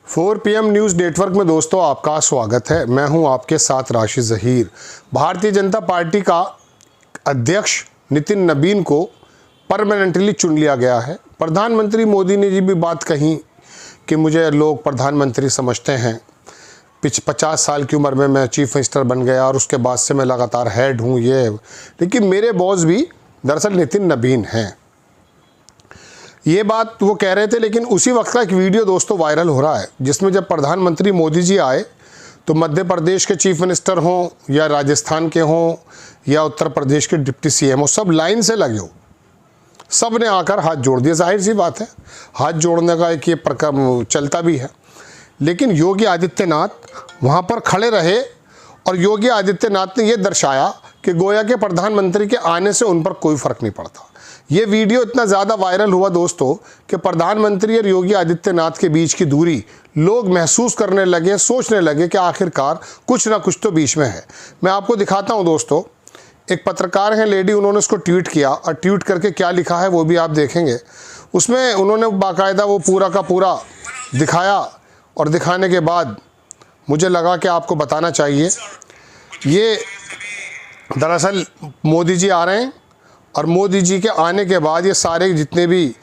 4PM news network में दोस्तों आपका स्वागत है। मैं हूं आपके साथ राशिद ज़हीर। भारतीय जनता पार्टी का अध्यक्ष नितिन नबीन को परमानेंटली चुन लिया गया है। प्रधानमंत्री मोदी ने जी भी बात कही कि मुझे लोग प्रधानमंत्री समझते हैं। 50 साल की उम्र में मैं चीफ मिनिस्टर बन गया और उसके बाद से मैं लगातार हेड हूँ ये, लेकिन मेरे बॉस भी दरअसल नितिन नबीन हैं। ये बात वो कह रहे थे, लेकिन उसी वक्त का एक वीडियो दोस्तों वायरल हो रहा है जिसमें जब प्रधानमंत्री मोदी जी आए तो मध्य प्रदेश के चीफ मिनिस्टर हों या राजस्थान के हों या उत्तर प्रदेश के डिप्टी सीएम हो, सब लाइन से लगे हो, सब ने आकर हाथ जोड़ दिए। जाहिर सी बात है, हाथ जोड़ने का एक ये प्रकार चलता भी है। लेकिन योगी आदित्यनाथ वहाँ पर खड़े रहे और योगी आदित्यनाथ ने ये दर्शाया कि गोया के प्रधानमंत्री के आने से उन पर कोई फ़र्क नहीं पड़ता। ये वीडियो इतना ज़्यादा वायरल हुआ दोस्तों कि प्रधानमंत्री और योगी आदित्यनाथ के बीच की दूरी लोग महसूस करने लगे, सोचने लगे कि आखिरकार कुछ ना कुछ तो बीच में है। मैं आपको दिखाता हूँ दोस्तों, एक पत्रकार हैं लेडी, उन्होंने उसको ट्वीट किया और ट्वीट करके क्या लिखा है वो भी आप देखेंगे। उसमें उन्होंने बाकायदा वो पूरा का पूरा दिखाया और दिखाने के बाद मुझे लगा कि आपको बताना चाहिए। ये दरअसल मोदी जी आ रहे हैं और मोदी जी के आने के बाद ये सारे जितने भी,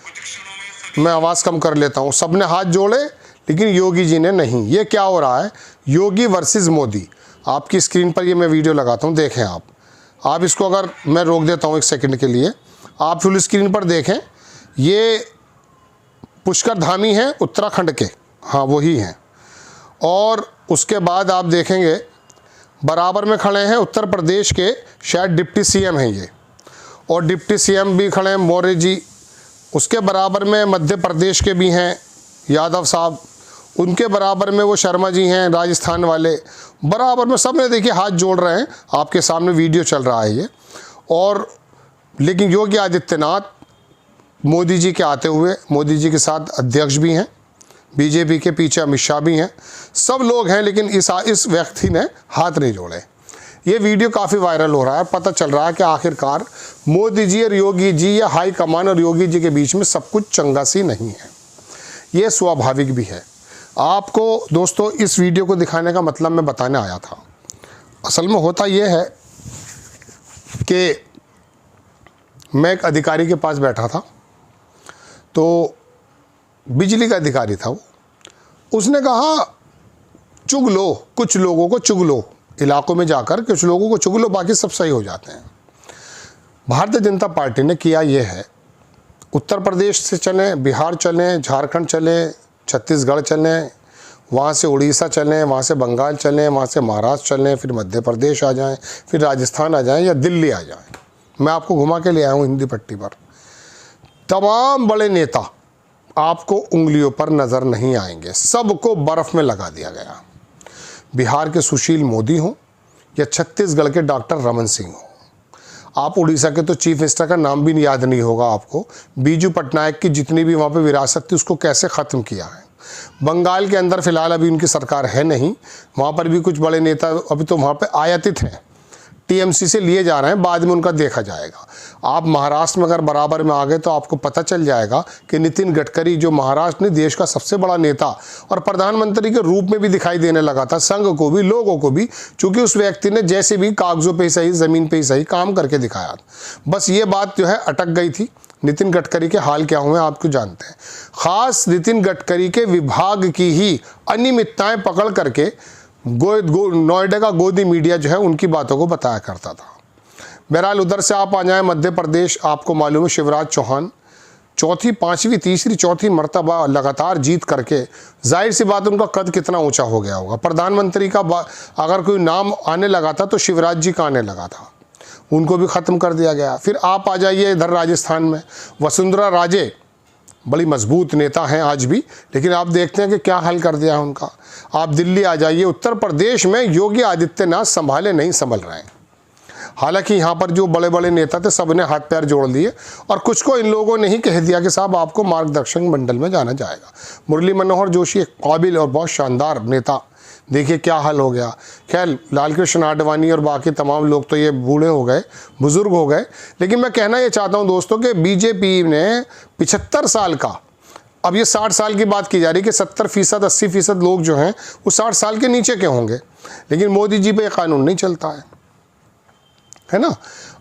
मैं आवाज़ कम कर लेता हूँ, सब ने हाथ जोड़े लेकिन योगी जी ने नहीं। ये क्या हो रहा है, योगी वर्सेस मोदी। आपकी स्क्रीन पर ये मैं वीडियो लगाता हूँ, देखें आप इसको, अगर मैं रोक देता हूँ 1 सेकंड के लिए, आप फुल स्क्रीन पर देखें। ये पुष्कर धामी हैं उत्तराखंड के, हाँ वही हैं। और उसके बाद आप देखेंगे बराबर में खड़े हैं उत्तर प्रदेश के शायद डिप्टी सीएम हैं ये, और डिप्टी सीएम भी खड़े हैं मौर्य जी। उसके बराबर में मध्य प्रदेश के भी हैं यादव साहब, उनके बराबर में वो शर्मा जी हैं राजस्थान वाले, बराबर में सब ने देखिए हाथ जोड़ रहे हैं। आपके सामने वीडियो चल रहा है ये। और लेकिन योगी आदित्यनाथ मोदी जी के आते हुए, मोदी जी के साथ अध्यक्ष भी हैं, बीजेपी के पीछे अमित शाह भी हैं, सब लोग हैं, लेकिन इस व्यक्ति ने हाथ नहीं जोड़े। ये वीडियो काफ़ी वायरल हो रहा है। पता चल रहा है कि आखिरकार मोदी जी और योगी जी या हाई कमान और योगी जी के बीच में सब कुछ चंगा सी नहीं है। ये स्वाभाविक भी है। आपको दोस्तों इस वीडियो को दिखाने का मतलब मैं बताने आया था। असल में होता ये है कि मैं एक अधिकारी के पास बैठा था, तो बिजली का अधिकारी था वो। उसने कहा चुग लो, कुछ लोगों को चुग लो, इलाकों में जाकर कुछ लोगों को चुग लो, बाकी सब सही हो जाते हैं। भारतीय जनता पार्टी ने किया ये है, उत्तर प्रदेश से चलें, बिहार चलें, झारखंड चलें, छत्तीसगढ़ चलें, वहाँ से उड़ीसा चलें, वहाँ से बंगाल चलें, वहाँ से महाराष्ट्र चलें, फिर मध्य प्रदेश आ जाएं, फिर राजस्थान आ जाएं या दिल्ली आ जाएं। मैं आपको घुमा के ले आया हूँ हिंदी पट्टी पर। तमाम बड़े नेता आपको उंगलियों पर नज़र नहीं आएंगे, सबको बर्फ़ में लगा दिया गया। बिहार के सुशील मोदी हों या छत्तीसगढ़ के डॉक्टर रमन सिंह हों, आप उड़ीसा के तो चीफ मिनिस्टर का नाम भी याद नहीं होगा आपको, बीजू पटनायक की जितनी भी वहाँ पे विरासत थी उसको कैसे ख़त्म किया है। बंगाल के अंदर फ़िलहाल अभी उनकी सरकार है नहीं, वहाँ पर भी कुछ बड़े नेता अभी तो वहाँ पे आयातित हैं, टीएमसी से लिए जा रहे हैं, बाद में उनका देखा जाएगा। आप महाराष्ट्र में अगर बराबर में आ गए तो आपको पता चल जाएगा कि नितिन गडकरी, जो महाराष्ट्र में देश का सबसे बड़ा नेता और प्रधानमंत्री के रूप में भी दिखाई देने लगा था, संघ को भी लोगों को भी, चूँकि उस व्यक्ति ने जैसे भी कागज़ों पे ही सही, ज़मीन पे ही सही काम करके दिखाया। बस ये बात जो है अटक गई थी। नितिन गडकरी के हाल क्या हुए आपको जानते हैं। ख़ास नितिन गडकरी के विभाग की ही अनियमितताएँ पकड़ करके नोएडा का गोदी मीडिया जो है उनकी बातों को बताया करता था। बहरहाल उधर से आप आ जाएं मध्य प्रदेश, आपको मालूम है शिवराज चौहान चौथी, पांचवी, तीसरी, चौथी मर्तबा लगातार जीत करके, जाहिर सी बात उनका कद कितना ऊंचा हो गया होगा। प्रधानमंत्री का अगर कोई नाम आने लगा था तो शिवराज जी का आने लगा था, उनको भी ख़त्म कर दिया गया। फिर आप आ जाइए इधर राजस्थान में, वसुंधरा राजे बड़ी मजबूत नेता हैं आज भी, लेकिन आप देखते हैं कि क्या हाल कर दिया है उनका। आप दिल्ली आ जाइए, उत्तर प्रदेश में योगी आदित्यनाथ संभाले नहीं संभल रहे हैं। हालांकि यहाँ पर जो बड़े बड़े नेता थे सब ने हाथ पैर जोड़ लिए और कुछ को इन लोगों ने ही कह दिया कि साहब आपको मार्गदर्शक मंडल में जाना जाएगा। मुरली मनोहर जोशी एक काबिल और बहुत शानदार नेता, देखिए क्या हाल हो गया। खैर लालकृष्ण आडवाणी और बाकी तमाम लोग तो ये बूढ़े हो गए, बुज़ुर्ग हो गए, लेकिन मैं कहना ये चाहता हूँ दोस्तों कि बीजेपी ने 75 साल का अब ये 60 साल की बात की जा रही है कि 70% 80% लोग जो हैं वो 60 साल के नीचे के होंगे, लेकिन मोदी जी पे ये कानून नहीं चलता है ना।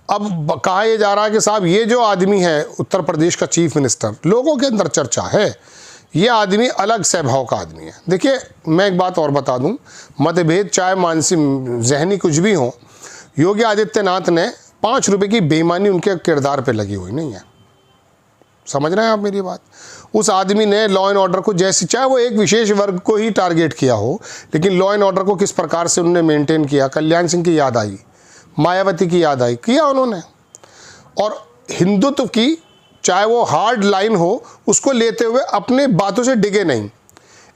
अब कहा यह जा रहा है कि साहब ये जो आदमी है उत्तर प्रदेश का चीफ मिनिस्टर, लोगों के अंदर चर्चा है ये आदमी अलग स्वभाव का आदमी है। देखिए मैं एक बात और बता दूं, मतभेद चाहे मानसिक जहनी कुछ भी हो, योगी आदित्यनाथ ने 5 रुपए की बेईमानी उनके किरदार पे लगी हुई नहीं है। समझ रहे हैं आप मेरी बात। उस आदमी ने लॉ एंड ऑर्डर को जैसे, चाहे वो एक विशेष वर्ग को ही टारगेट किया हो, लेकिन लॉ एंड ऑर्डर को किस प्रकार से उन्होंने मेंटेन किया। कल्याण सिंह की याद आई, मायावती की याद आई, किया उन्होंने। और हिंदुत्व की चाहे वो हार्ड लाइन हो उसको लेते हुए अपने बातों से डिगे नहीं।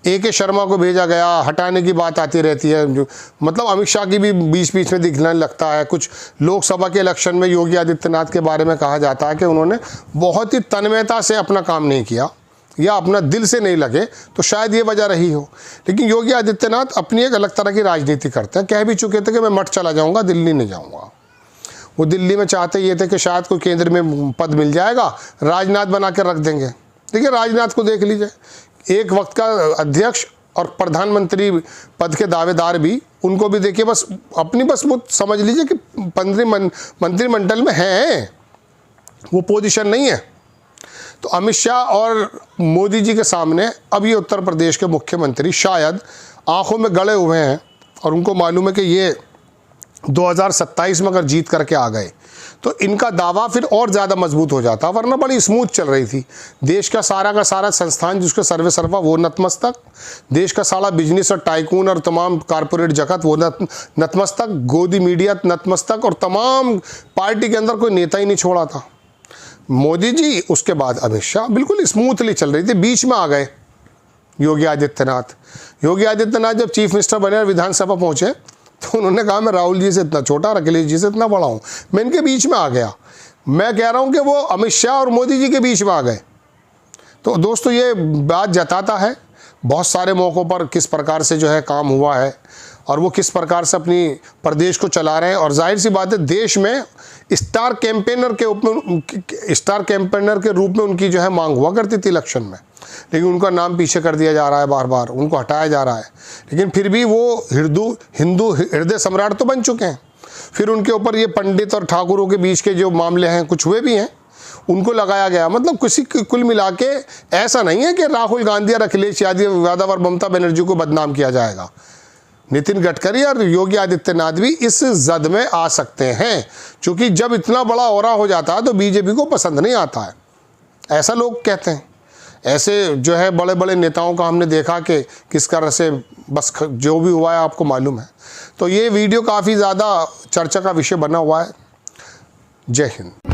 AK शर्मा को भेजा गया, हटाने की बात आती रहती है, जो मतलब अमित शाह की भी बीच बीच में दिखने लगता है। कुछ लोकसभा के इलेक्शन में योगी आदित्यनाथ के बारे में कहा जाता है कि उन्होंने बहुत ही तन्मयता से अपना काम नहीं किया या अपना दिल से नहीं लगे, तो शायद ये वजह रही हो। लेकिन योगी आदित्यनाथ अपनी एक अलग तरह की राजनीति करते हैं। कह भी चुके थे कि मैं मठ चला जाऊँगा, दिल्ली नहीं जाऊँगा। वो दिल्ली में चाहते ये थे कि शायद कोई केंद्र में पद मिल जाएगा, राजनाथ बना के रख देंगे। देखिए राजनाथ को देख लीजिए, एक वक्त का अध्यक्ष और प्रधानमंत्री पद के दावेदार भी, उनको भी देखिए बस अपनी बस वो समझ लीजिए कि मंत्रिमंडल में हैं, वो पोजीशन नहीं है। तो अमित शाह और मोदी जी के सामने अब ये उत्तर प्रदेश के मुख्यमंत्री शायद आंखों में गड़े हुए हैं और उनको मालूम है कि ये 2027 में अगर जीत करके आ गए तो इनका दावा फिर और ज़्यादा मजबूत हो जाता, वरना बड़ी स्मूथ चल रही थी। देश का सारा संस्थान जिसके सर्वे सर्वा वो नतमस्तक, देश का सारा बिजनेस और टाइकून और तमाम कारपोरेट जगत वो नतमस्तक, गोदी मीडिया नतमस्तक, और तमाम पार्टी के अंदर कोई नेता ही नहीं छोड़ा था। मोदी जी, उसके बाद अमित शाह, बिल्कुल स्मूथली चल रही थी। बीच में आ गए योगी आदित्यनाथ। योगी आदित्यनाथ जब चीफ मिनिस्टर बने और विधानसभा पहुँचे तो उन्होंने कहा मैं राहुल जी से इतना छोटा और अखिलेश जी से इतना बड़ा हूँ, मैं इनके बीच में आ गया। मैं कह रहा हूँ कि वो अमित शाह और मोदी जी के बीच में आ गए। तो दोस्तों ये बात जताता है बहुत सारे मौक़ों पर किस प्रकार से जो है काम हुआ है और वो किस प्रकार से अपनी प्रदेश को चला रहे हैं। और जाहिर सी बात है देश में स्टार कैंपेनर के रूप में उनकी जो है मांग हुआ करती थी इलेक्शन में, लेकिन उनका नाम पीछे कर दिया जा रहा है, बार बार उनको हटाया जा रहा है। लेकिन फिर भी वो हिंदू हृदय सम्राट तो बन चुके हैं। फिर उनके ऊपर ये पंडित और ठाकुरों के बीच के जो मामले हैं कुछ हुए भी हैं, उनको लगाया गया। मतलब किसी कुल मिला के ऐसा नहीं है कि राहुल गांधी और अखिलेश यादव और ममता बनर्जी को बदनाम किया जाएगा। नितिन गडकरी और योगी आदित्यनाथ भी इस जद में आ सकते हैं, क्योंकि जब इतना बड़ा औरा हो जाता है तो बीजेपी को पसंद नहीं आता है, ऐसा लोग कहते हैं। ऐसे जो है बड़े बड़े नेताओं का हमने देखा कि किस तरह से बस जो भी हुआ है आपको मालूम है। तो ये वीडियो काफ़ी ज़्यादा चर्चा का विषय बना हुआ है। जय हिंद।